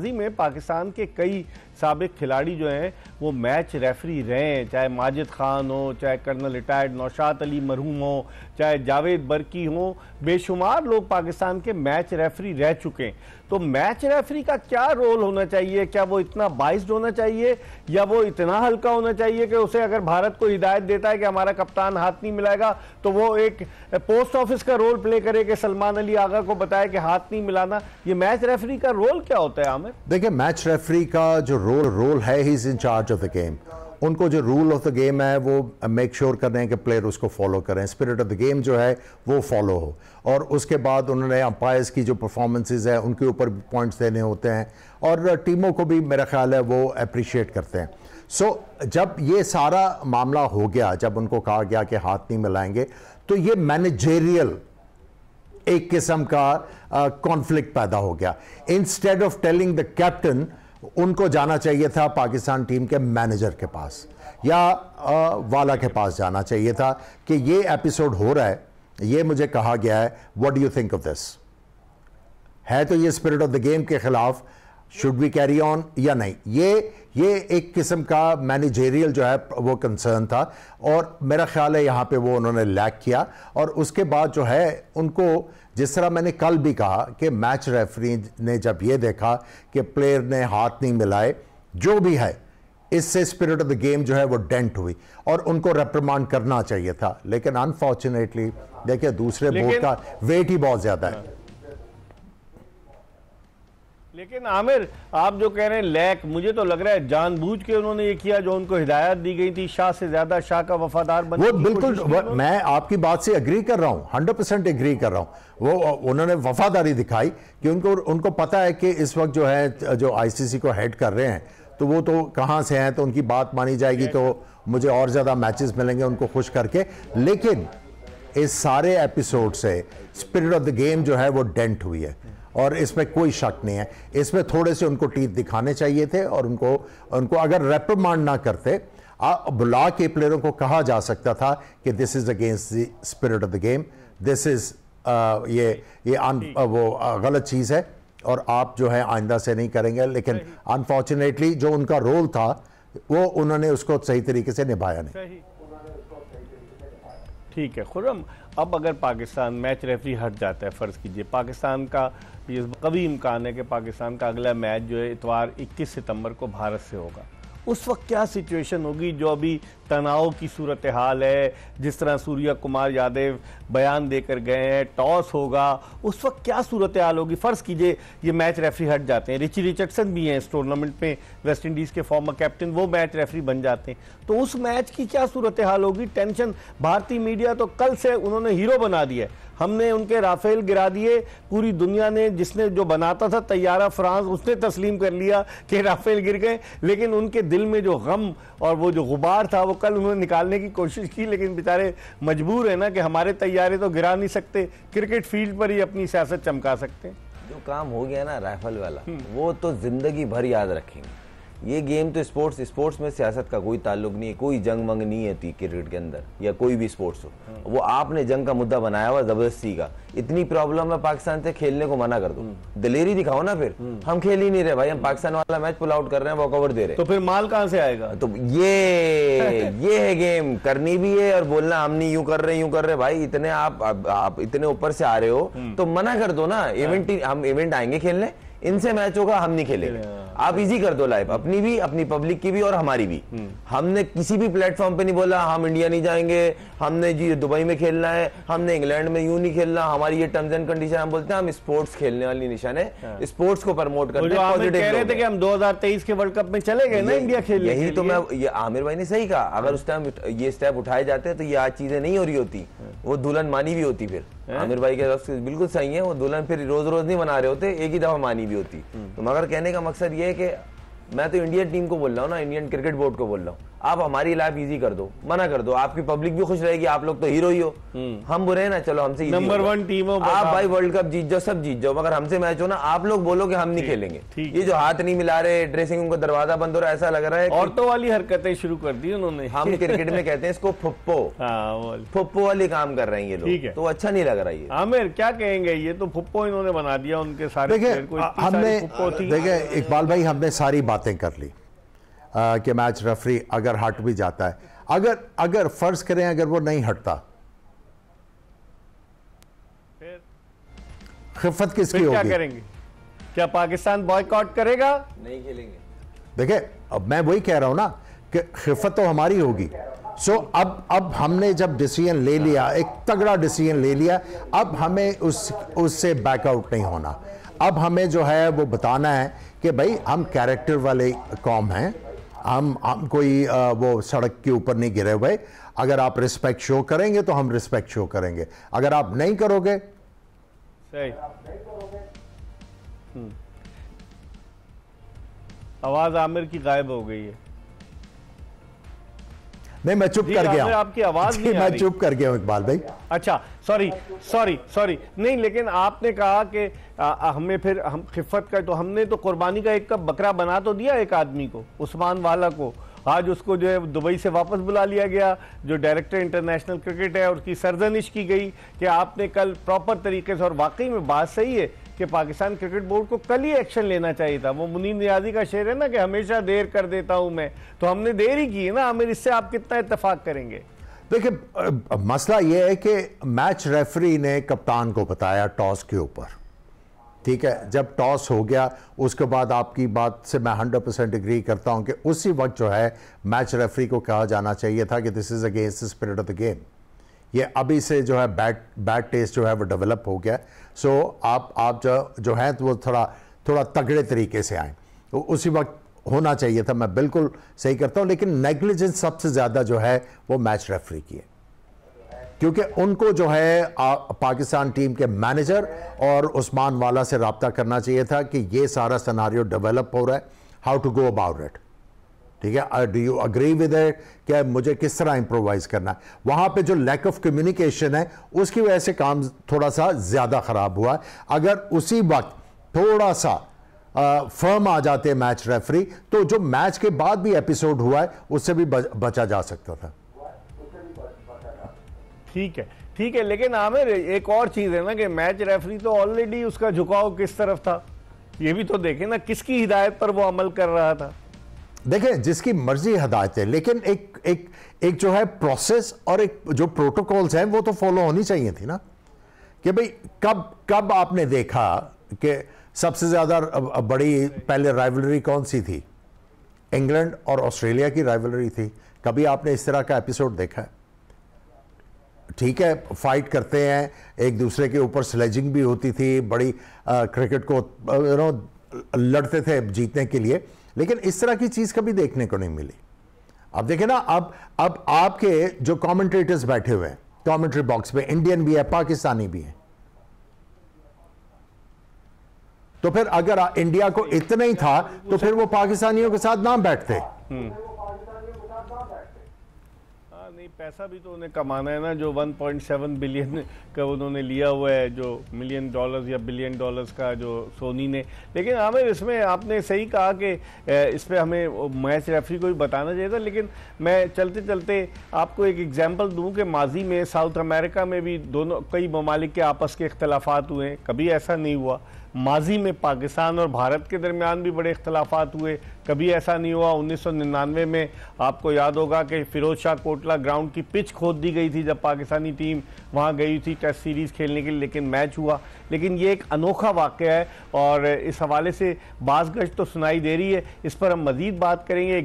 में पाकिस्तान के कई साबिक खिलाड़ी जो हैं वो मैच रेफरी रहे हैं, चाहे माजिद खान हो, चाहे कर्नल रिटायर्ड नौशाद अली मरहूम हो, चाहे जावेद बरकी हो, बेशुमार लोग पाकिस्तान के मैच रेफरी रह चुके हैं। तो मैच रेफरी का क्या रोल होना चाहिए? क्या वो इतना बाइस्ड होना चाहिए या वो इतना हल्का होना चाहिए कि उसे अगर भारत को हिदायत देता है कि हमारा कप्तान हाथ नहीं मिलाएगा तो वो एक पोस्ट ऑफिस का रोल प्ले करे कि सलमान अली आगा को बताए कि हाथ नहीं मिलाना? ये मैच रेफरी का रोल क्या होता है आमिर? देखिए, मैच रेफरी का जो रोल है, he is in charge of the game. उनको जो रूल ऑफ द गेम है वो मेक श्योर कर रहे हैं कि प्लेयर उसको फॉलो करें, स्पिरिट ऑफ द गेम जो है वो फॉलो हो। और उसके बाद उन्होंने अंपायर्स की जो परफॉर्मेंसेज है उनके ऊपर पॉइंट्स देने होते हैं और टीमों को भी मेरा ख्याल है वो अप्रिशिएट करते हैं। सो जब ये सारा मामला हो गया, जब उनको कहा गया कि हाथ नहीं मिलाएंगे, तो ये मैनेजेरियल एक किस्म का कॉन्फ्लिक्ट पैदा हो गया। Instead of telling the captain, उनको जाना चाहिए था पाकिस्तान टीम के मैनेजर के पास या वाला के पास जाना चाहिए था कि ये एपिसोड हो रहा है, ये मुझे कहा गया है, what do you think of this? है तो ये स्पिरिट ऑफ द गेम के खिलाफ, शुड वी कैरी ऑन या नहीं? ये एक किस्म का मैनेजेरियल जो है वो कंसर्न था और मेरा ख्याल है यहाँ पे वो उन्होंने लैक किया। और उसके बाद जो है उनको, जिस तरह मैंने कल भी कहा कि मैच रेफरी ने जब ये देखा कि प्लेयर ने हाथ नहीं मिलाए, जो भी है, इससे स्पिरिट ऑफ द गेम जो है वो डेंट हुई और उनको रेप्रिमांड करना चाहिए था। लेकिन अनफॉर्चुनेटली देखिए दूसरे बोर्ड का वेट ही बहुत ज्यादा है। लेकिन आमिर, आप जो कह रहे हैं लैक, मुझे तो लग रहा है जानबूझ के उन्होंने ये किया। जो उनको हिदायत दी गई थी शाह से ज्यादा शाह का वफादार बनने वो बिल्कुल, मैं आपकी बात से एग्री कर रहा हूं, 100% एग्री कर रहा हूं। वो उन्होंने वफादारी दिखाई कि उनको पता है कि इस वक्त जो है जो आईसीसी को हेड कर रहे हैं तो वो तो कहां से हैं, तो उनकी बात मानी जाएगी तो मुझे और ज्यादा मैचेस मिलेंगे उनको खुश करके। लेकिन इस सारे एपिसोड से स्पिरिट ऑफ द गेम जो है वो डेंट हुई है और इसमें कोई शक नहीं है। इसमें थोड़े से उनको टीथ दिखाने चाहिए थे और उनको अगर रेप्रिमांड ना करते, बुला के प्लेयरों को कहा जा सकता था कि this is against the spirit of the game, this is वो गलत चीज है और आप जो है आइंदा से नहीं करेंगे। लेकिन अनफॉर्चुनेटली जो उनका रोल था वो उन्होंने उसको सही तरीके से निभाया नहीं। ठीक है खुर्रम, अब अगर पाकिस्तान मैच रेफरी हट जाता है, फ़र्ज़ कीजिए पाकिस्तान का ये कभी इम्कान है कि पाकिस्तान का अगला मैच जो है इतवार 21 सितंबर को भारत से होगा, उस वक्त क्या सिचुएशन होगी? जो अभी तनाव की सूरत हाल है, जिस तरह सूर्या कुमार यादव बयान देकर गए हैं, टॉस होगा, उस वक्त क्या सूरत हाल होगी? फ़र्ज़ कीजिए ये मैच रेफरी हट जाते हैं, रिची रिचर्डसन भी हैं इस टूर्नामेंट में, वेस्ट इंडीज़ के फॉर्मर कैप्टन, वो मैच रेफरी बन जाते हैं, तो उस मैच की क्या सूरत हाल होगी? टेंशन। भारतीय मीडिया तो कल से उन्होंने हीरो बना दिया, हमने उनके राफेल गिरा दिए, पूरी दुनिया ने, जिसने जो बनाता था तैयारा फ्रांस, उसने तस्लीम कर लिया कि राफेल गिर गए। लेकिन उनके दिल में जो गम और वो जो गुबार था वो कल उन्होंने निकालने की कोशिश की, लेकिन बेचारे मजबूर है ना कि हमारे तैयारे तो गिरा नहीं सकते, क्रिकेट फील्ड पर ही अपनी सियासत चमका सकते हैं। जो काम हो गया ना राइफल वाला, वो तो जिंदगी भर याद रखेंगे। ये गेम तो स्पोर्ट्स में सियासत का कोई ताल्लुक नहीं है, कोई जंग मंग नहीं है क्रिकेट के अंदर या कोई भी स्पोर्ट्स हो। वो आपने जंग का मुद्दा बनाया हुआ जबरदस्ती का। इतनी प्रॉब्लम है पाकिस्तान से, खेलने को मना कर दो, दलेरी दिखाओ ना। फिर हम खेल ही नहीं रहे भाई, हम पाकिस्तान वाला मैच पुल आउट कर रहे हैं, वॉकओवर दे रहे हैं, तो फिर माल कहां से आएगा? तो ये है गेम, करनी भी है और बोलना हम नहीं यूं कर रहे भाई। इतने आप इतने ऊपर से आ रहे हो तो मना कर दो ना। हम इवेंट आएंगे खेलने, इनसे मैच होगा, हम नहीं खेलेंगे। आप इजी कर दो लाइफ, अपनी भी, अपनी पब्लिक की भी और हमारी भी। हमने किसी भी प्लेटफॉर्म पे नहीं बोला हम इंडिया नहीं जाएंगे, हमने जी दुबई में खेलना है, हमने इंग्लैंड में यूं नहीं खेलना, हमारी ये टर्म्स एंड कंडीशन। हम बोलते हैं हम स्पोर्ट्स खेलने वाली निशान है, स्पोर्ट्स को प्रमोट करते हैं। पॉजिटिव कह रहे थे कि हम 2023 के वर्ल्ड कप में चले गए ना इंडिया खेलने। यही तो मैं, ये आमिर भाई ने सही कहा, अगर उस टाइम ये स्टेप उठाए जाते तो ये आज चीजें नहीं हो रही होती, वो दुल्हन मानी भी होती। फिर आमिर भाई के बिल्कुल सही है, वो दुल्हन फिर रोज रोज नहीं मना रहे होते, एक ही दफा मानी भी होती। तो मगर कहने का मकसद ये है कि मैं तो इंडियन टीम को बोल रहा हूँ ना, इंडियन क्रिकेट बोर्ड को बोल रहा हूँ, आप हमारी लाइफ इजी कर दो, मना कर दो, आपकी पब्लिक भी खुश रहेगी, आप लोग तो हीरो ही हो, हम बुरे हैं ना, चलो हमसे नंबर 1 टीम हो, आप भाई वर्ल्ड कप जीत जाओ, सब जीत जाओ, मगर हमसे मैच हो ना, आप लोग बोलो कि हम नहीं खेलेंगे। ये जो हाथ नहीं मिला रहे, ड्रेसिंग रूम का दरवाजा बंद हो रहा है, ऐसा लग रहा है औरतों वाली हरकतें शुरू कर दी उन्होंने। हम क्रिकेट में कहते हैं इसको फुप्पो, फुप्पो वाली काम कर रहे हैं ये लोग, तो अच्छा नहीं लग रहा है। आमिर क्या कहेंगे, ये तो फुप्पो इन्होंने बना दिया उनके सारे। हमने देखिए इकबाल भाई, हमने सारी बातें कर ली कि मैच रेफरी अगर हट भी जाता है, अगर फर्ज करें अगर वो नहीं हटता, खिफत किसकी होगी? क्या करेंगे? क्या पाकिस्तान बॉयकॉट करेगा? नहीं खेलेंगे। देखिए अब मैं वही कह रहा हूं ना कि खिफत तो हमारी होगी। सो अब हमने जब डिसीजन ले लिया, एक तगड़ा डिसीजन ले लिया, अब हमें उससे बैकआउट नहीं होना। अब हमें जो है वो बताना है कि भाई हम कैरेक्टर वाले कौम हैं, हम कोई वो सड़क के ऊपर नहीं गिरे हुए। अगर आप रिस्पेक्ट शो करेंगे तो हम रिस्पेक्ट शो करेंगे, अगर आप नहीं करोगे सही। आवाज आमिर की गायब हो गई है। नहीं, मैं चुप कर गया, आपकी आवाज नहीं मैं चुप कर गया हूं इकबाल भाई। अच्छा सॉरी नहीं, लेकिन आपने कहा कि हमें फिर हम खिफत का, तो हमने तो कुर्बानी का एक कप बकरा बना तो दिया एक आदमी को, उस्मान वाला को। आज उसको जो है दुबई से वापस बुला लिया गया, जो डायरेक्टर इंटरनेशनल क्रिकेट है, उसकी सरजनिश की गई कि आपने कल प्रॉपर तरीके से, और वाकई में बात सही है कि पाकिस्तान क्रिकेट बोर्ड को कल ही एक्शन लेना चाहिए था। वो मुनीर नियाजी का शेर है ना कि हमेशा देर कर देता हूं मैं, तो हमने देर ही की है ना आमिर। इससे आप कितना इत्तेफाक करेंगे? देखिए मसला यह है कि मैच रेफरी ने कप्तान को बताया टॉस के ऊपर, ठीक है। जब टॉस हो गया उसके बाद आपकी बात से मैं 100% एग्री करता हूं कि उसी वक्त जो है मैच रेफरी को कहा जाना चाहिए था कि this is against the spirit of the game. ये अभी से जो है बैड टेस्ट जो है वो डेवलप हो गया। सो आप जो है तो वो थोड़ा तगड़े तरीके से आए, तो उसी वक्त होना चाहिए था। मैं बिल्कुल सही करता हूं, लेकिन नेग्लिजेंस सबसे ज़्यादा जो है वो मैच रेफरी की है, क्योंकि उनको जो है पाकिस्तान टीम के मैनेजर और उस्मान वाला से रब्ता करना चाहिए था कि ये सारा सिनेरियो डेवलप हो रहा है, how to go about it, ठीक है। Do you agree with it, क्या मुझे किस तरह इंप्रोवाइज करना है? वहां पे जो लैक ऑफ कम्युनिकेशन है उसकी वजह से काम थोड़ा सा ज्यादा खराब हुआ। अगर उसी वक्त थोड़ा सा फर्म आ जाते मैच रेफरी, तो जो मैच के बाद भी एपिसोड हुआ है उससे भी बचा जा सकता था। ठीक है, लेकिन आमिर एक और चीज है ना कि मैच रेफरी तो ऑलरेडी उसका झुकाव किस तरफ था, ये भी तो देखें ना, किसकी हिदायत पर वो अमल कर रहा था। देखें जिसकी मर्जी हिदायत है, लेकिन एक जो है प्रोसेस और एक जो प्रोटोकॉल्स हैं वो तो फॉलो होनी चाहिए थी ना, कि भाई कब आपने देखा कि सबसे ज्यादा बड़ी पहले राइवलरी कौन सी थी? इंग्लैंड और ऑस्ट्रेलिया की राइवलरी थी। कभी आपने इस तरह का एपिसोड देखा है? ठीक है, फाइट करते हैं एक दूसरे के ऊपर, स्लेजिंग भी होती थी, बड़ी क्रिकेट को लड़ते थे जीतने के लिए, लेकिन इस तरह की चीज कभी देखने को नहीं मिली। अब देखें ना, अब आपके जो कमेंटेटर्स बैठे हुए हैं कमेंट्री बॉक्स में, इंडियन भी है, पाकिस्तानी भी है, तो फिर अगर इंडिया को इतना ही था तो फिर वो पाकिस्तानियों के साथ ना बैठते। नहीं, पैसा भी तो उन्हें कमाना है ना, जो 1.7 बिलियन का उन्होंने लिया हुआ है, जो $मिलियन या $बिलियन का जो सोनी ने। लेकिन आमिर इसमें आपने सही कहा कि इस पर हमें मैच रेफरी को भी बताना चाहिए था, लेकिन मैं चलते चलते आपको एक एग्जांपल दूं कि माजी में साउथ अमेरिका में भी दोनों कई ममालिक के आपस के इख्तलाफात हुए हैं, कभी ऐसा नहीं हुआ। माजी में पाकिस्तान और भारत के दरमियान भी बड़े इख्तलाफात हुए, कभी ऐसा नहीं हुआ। 1999 में आपको याद होगा कि फिरोज शाह कोटला ग्राउंड की पिच खोद दी गई थी जब पाकिस्तानी टीम वहां गई थी टेस्ट सीरीज़ खेलने के लिए, लेकिन मैच हुआ। लेकिन ये एक अनोखा वाक़या है और इस हवाले से बाज़ गश तो सुनाई दे रही है, इस पर हम मज़ीद बात करेंगे।